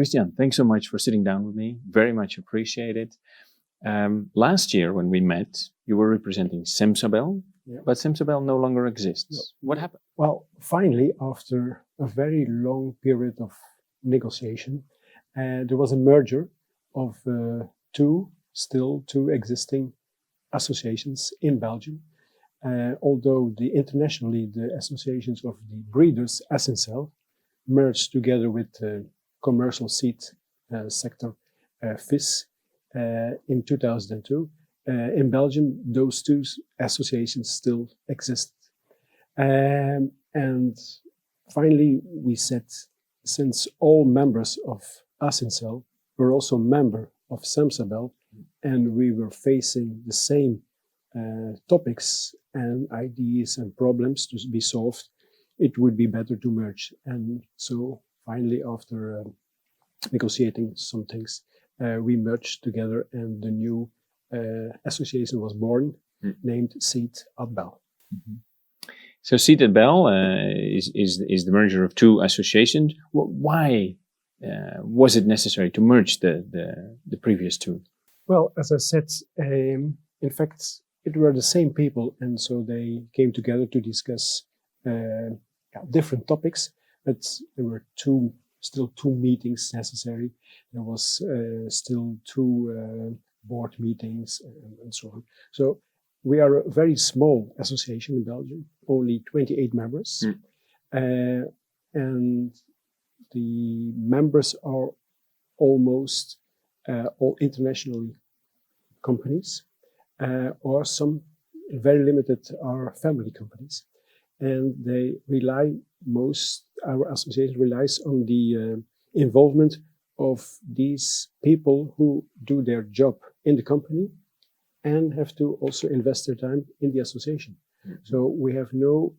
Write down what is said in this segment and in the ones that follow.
Kristiaan, thanks so much for sitting down with me. Very much appreciated. Last year when we met, you were representing SeedBel, but SeedBel no longer exists. No. What happened? Well, finally, after a very long period of negotiation, there was a merger of two existing associations in Belgium. Although internationally the associations of the breeders, SeedBel, merged together with the commercial seed sector, FIS, in 2002. In Belgium, those two associations still exist. And finally, we said, since all members of SeedBel were also member of SeedBel, and we were facing the same topics and ideas and problems to be solved, it would be better to merge. And so finally, after negotiating some things, we merged together, and the new association was born, named Seed Bel. Mm-hmm. So Seed Bel is the merger of two associations. Why was it necessary to merge the previous two? Well, as I said, in fact, it were the same people, and so they came together to discuss different topics, but there were still two meetings necessary. There was still two board meetings and so on. So we are a very small association in Belgium, only 28 members. And the members are almost all internationally companies, or some very limited are family companies. And they our association relies on the involvement of these people who do their job in the company and have to also invest their time in the association. Mm-hmm. So we have no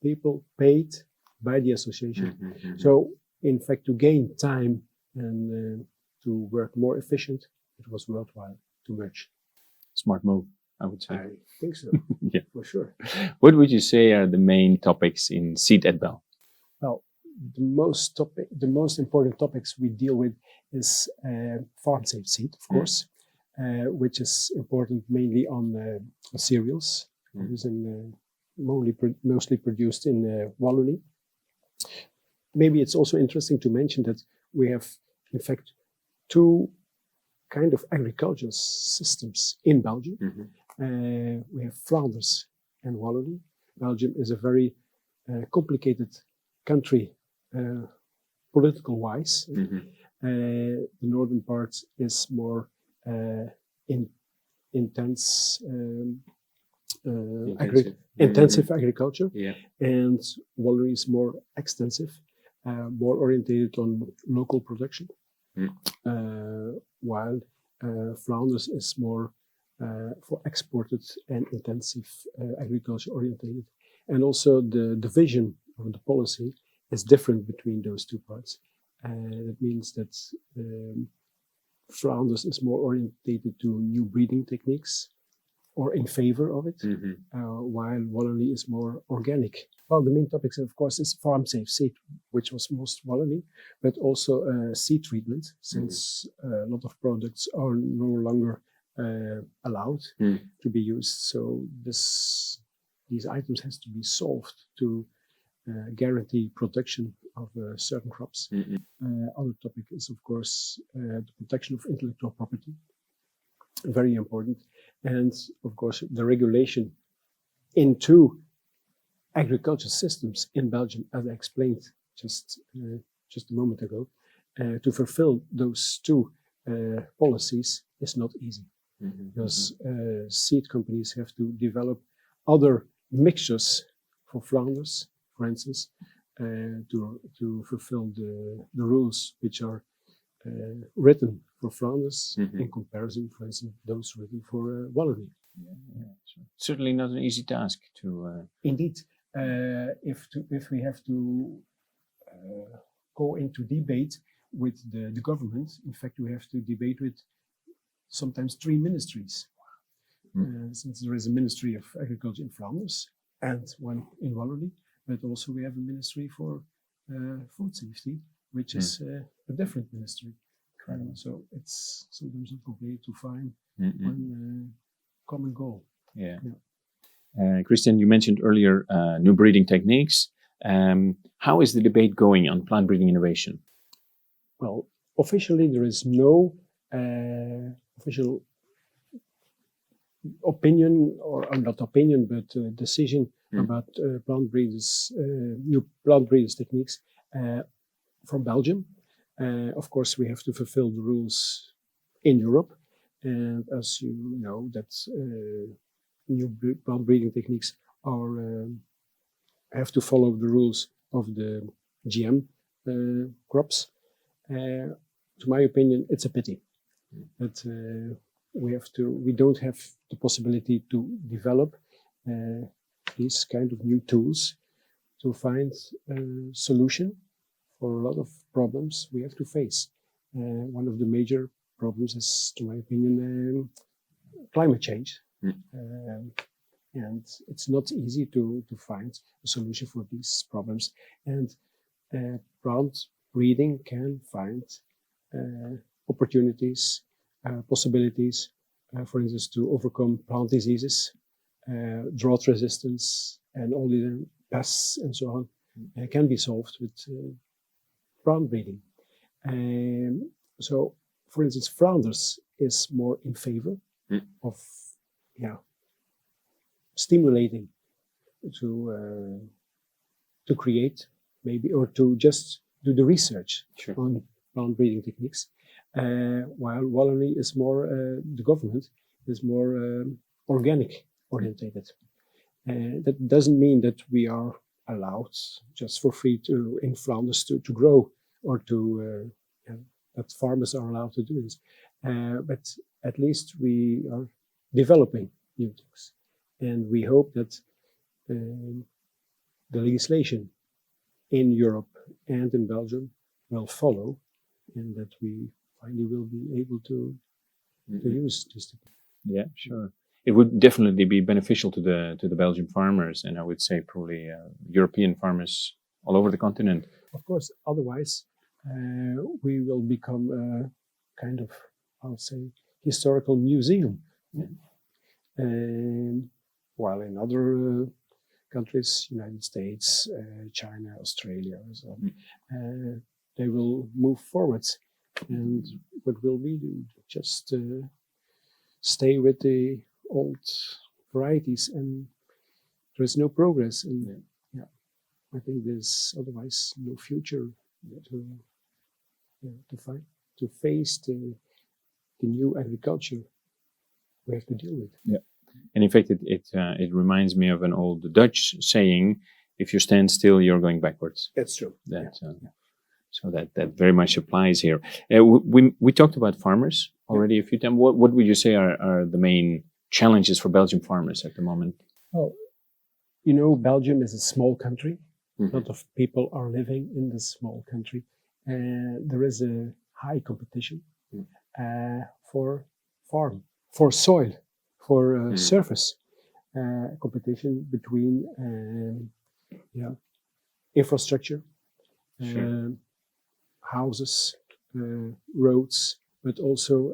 people paid by the association. Mm-hmm. So in fact, to gain time and to work more efficient, it was worthwhile to merge. Smart move, I would say. I think so. Yeah, for sure. What would you say are the main topics in Seed Bel? Well, the most important topics we deal with is farm safe seed, of course, which is important mainly on cereals. It's mostly produced in Wallonie. Maybe it's also interesting to mention that we have, in fact, two kind of agricultural systems in Belgium. Mm-hmm. We have Flanders and Wallonie. Belgium is a very complicated country, political-wise. Mm-hmm. The northern part is more intensive agriculture, and Wallonie is more extensive, more orientated on local production. While Flanders is more for exported and intensive agriculture orientated. And also the vision of the policy is different between those two parts. That means that Flanders is more orientated to new breeding techniques or in favor of it, while Wallonie is more organic. Well, the main topics, of course, is farm safe seed, which was most Wallonie, but also seed treatment, since a lot of products are no longer allowed to be used. So these items has to be solved to guarantee production of certain crops. Other topic is, of course, the protection of intellectual property, very important, and of course the regulation into agriculture systems in Belgium, as I explained just a moment ago. To fulfill those two policies is not easy, because seed companies have to develop other mixtures for Flanders, for instance, to fulfill the rules which are written for Flanders in comparison, for instance, those written for Wallonie. Certainly not an easy task to. Indeed, if we have to go into debate with the government, in fact, we have to debate with sometimes 3 ministries, since there is a Ministry of Agriculture in Flanders and one in Wallonie, but also we have a Ministry for Food Safety, which is a different ministry. So it's sometimes not complicated to find one common goal. Yeah. Kristiaan, you mentioned earlier new breeding techniques. How is the debate going on plant breeding innovation? Well, officially there is no official opinion, or not opinion, but decision about plant breeders, new plant breeders techniques from Belgium. Of course, we have to fulfill the rules in Europe, and as you know, that new plant breeding techniques are have to follow the rules of the GM crops. To my opinion, it's a pity that we don't have the possibility to develop these kind of new tools to find a solution for a lot of problems we have to face. One of the major problems is, to my opinion, climate change. And it's not easy to find a solution for these problems. And plant breeding can find opportunities, possibilities, for instance, to overcome plant diseases, drought resistance, and all the pests and so on can be solved with plant breeding. So, for instance, Flanders is more in favor of stimulating to create maybe, or to just do the research on plant breeding techniques, while Wallonie is more, the government is more organic orientated. That doesn't mean that we are allowed just for free in Flanders to grow, or that farmers are allowed to do this. But at least we are developing new things. And we hope that the legislation in Europe and in Belgium will follow, and that we finally will be able to use this technique. Yeah, sure. It would definitely be beneficial to the Belgian farmers, and I would say probably European farmers all over the continent. Of course, otherwise we will become a kind of, I'll say, historical museum. While in other countries, United States, China, Australia, and so on, they will move forwards. And what will we do? Just stay with the old varieties, and there is no progress. And I think there's otherwise no future to face the new agriculture we have to deal with. Yeah. And in fact, it reminds me of an old Dutch saying, if you stand still, you're going backwards. That's true. So that very much applies here. We talked about farmers already a few times. What would you say are the main challenges for Belgian farmers at the moment? Well, you know, Belgium is a small country. A lot of people are living in this small country. There is a high competition for soil, for surface competition between infrastructure, houses, roads, but also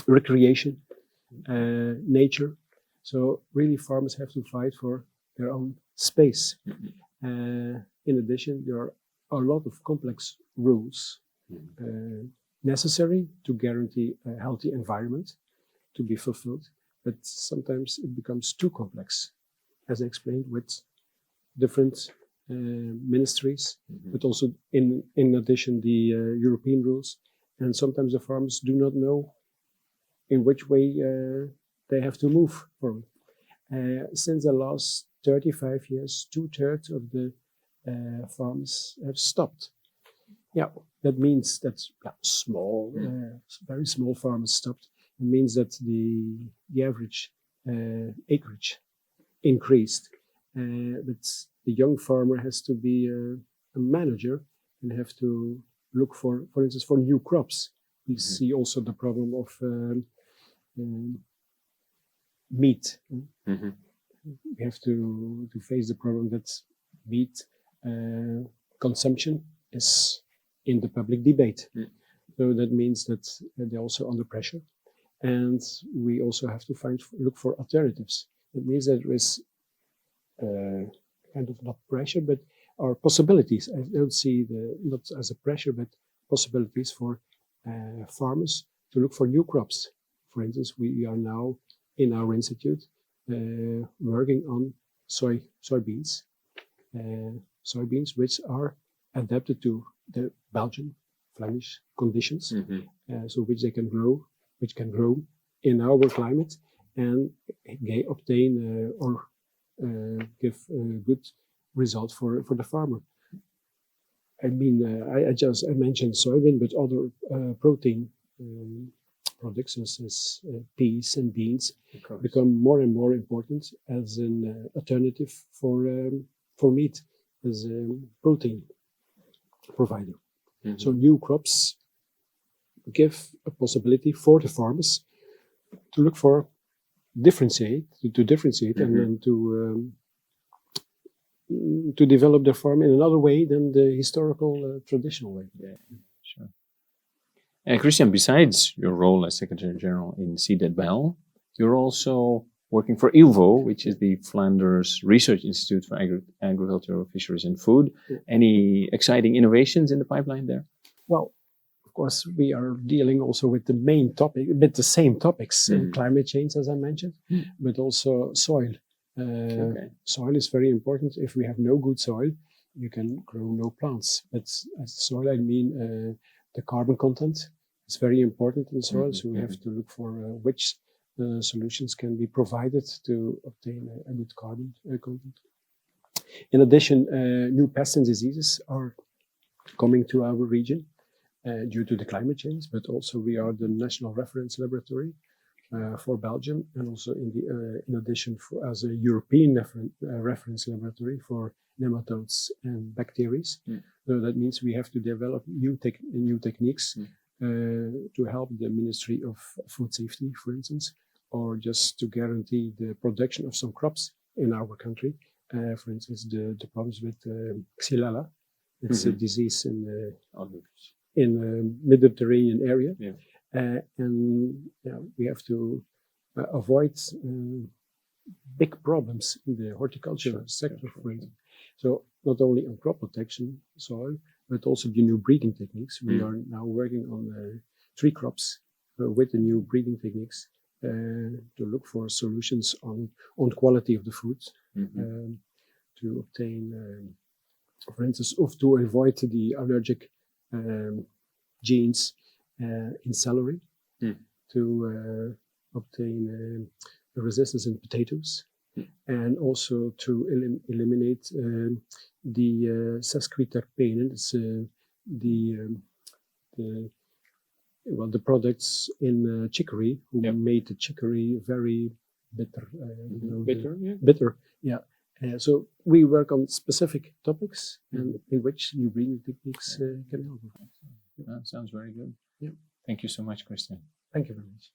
recreation, nature. So really farmers have to fight for their own space. In addition, there are a lot of complex rules necessary to guarantee a healthy environment to be fulfilled, but sometimes it becomes too complex, as I explained, with different ministries, but also in addition the European rules. And sometimes the farmers do not know in which way they have to move forward. Since the last 35 years, 2/3 of the farmers have stopped. That means that small, very small farmers stopped. It means that the average acreage increased, but the young farmer has to be a manager and have to look for instance, for new crops. We see also the problem of meat. We have to face the problem that meat consumption is in the public debate. So that means that they're also under pressure, and we also have to look for alternatives. It means that there is kind of not pressure, but are possibilities. I don't see not as a pressure, but possibilities for farmers to look for new crops. For instance, we are now in our institute working on soybeans which are adapted to the Belgian, Flemish conditions, so which can grow in our climate and obtain or give a good result for the farmer. I mean, I mentioned soybean, but other protein products such as peas and beans become more and more important as an alternative for meat as a protein provider. So new crops give a possibility for the farmers to look for differentiate and then to develop their farm in another way than the historical traditional way. Yeah, sure. Kristiaan, besides your role as Secretary General in Seed Bel, you're also working for ILVO, which is the Flanders Research Institute for Agricultural Fisheries and Food. Any exciting innovations in the pipeline there? Well, of course, we are dealing also with the main topic, with the same topics, climate change, as I mentioned, but also soil. Soil is very important. If we have no good soil, you can grow no plants. But as soil, I mean the carbon content is very important in soil, so we have to look for which solutions can be provided to obtain a good carbon content. In addition, new pests and diseases are coming to our region due to the climate change, but also we are the national reference laboratory for Belgium, and also in addition as a European reference laboratory for nematodes and bacteria. So that means we have to develop new techniques to help the Ministry of Food Safety, for instance, or just to guarantee the production of some crops in our country. For instance, the problems with Xylella. It's a disease in the Mediterranean area. And we have to avoid big problems in the horticulture sector, for instance. So not only on crop protection, soil, but also the new breeding techniques. We are now working on 3 crops with the new breeding techniques to look for solutions on quality of the food, to obtain, for instance, to avoid the allergic genes in celery, to obtain resistance in potatoes, and also to eliminate the sesquiterpene. It's the products in chicory who made the chicory very bitter. Bitter. So we work on specific topics and in which new breeding techniques can help. That sounds very good. Yeah. Thank you so much, Kristiaan. Thank you very much.